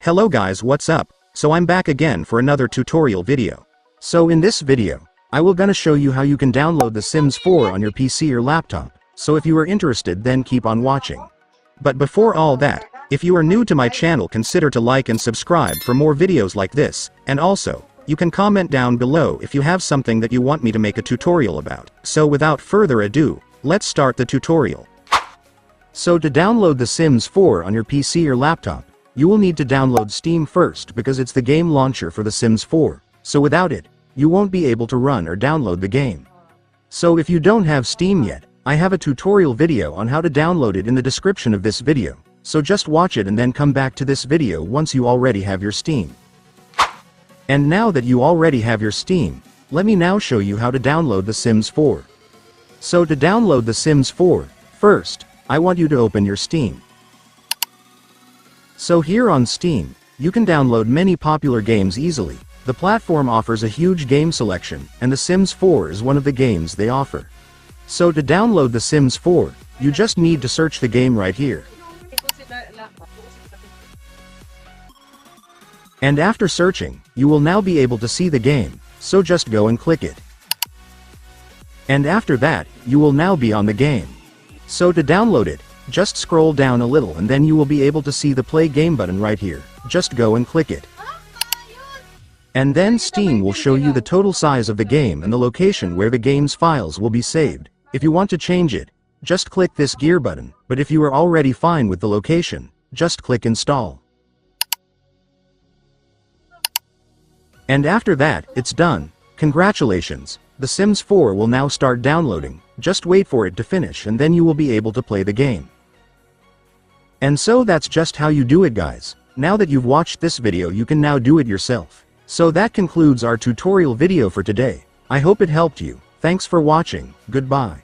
Hello guys, what's up? So I'm back again for another tutorial video. So in this video, I will gonna show you how you can download The Sims 4 on your PC or laptop. So if you are interested, then keep on watching. But before all that, if you are new to my channel, consider to like and subscribe for more videos like this, and also, you can comment down below if you have something that you want me to make a tutorial about. So without further ado, let's start the tutorial. So to download The Sims 4 on your PC or laptop, you will need to download Steam first because it's the game launcher for The Sims 4, so without it, you won't be able to run or download the game. So if you don't have Steam yet, I have a tutorial video on how to download it in the description of this video, so just watch it and then come back to this video once you already have your Steam. And now that you already have your Steam, let me now show you how to download The Sims 4. So to download The Sims 4, first, I want you to open your Steam. So here on Steam, you can download many popular games easily. The platform offers a huge game selection, and The Sims 4 is one of the games they offer. So to download The Sims 4, you just need to search the game right here. And after searching, you will now be able to see the game, so just go and click it. And after that, you will now be on the game. So to download it, just scroll down a little and then you will be able to see the play game button right here. Just go and click it. And then Steam will show you the total size of the game and the location where the game's files will be saved. If you want to change it, just click this gear button, but if you are already fine with the location, just click install. And after that, it's done. Congratulations, The Sims 4 will now start downloading. Just wait for it to finish and then you will be able to play the game. And so that's just how you do it, guys. Now that you've watched this video, you can now do it yourself. So that concludes our tutorial video for today. I hope it helped you. Thanks for watching. Goodbye.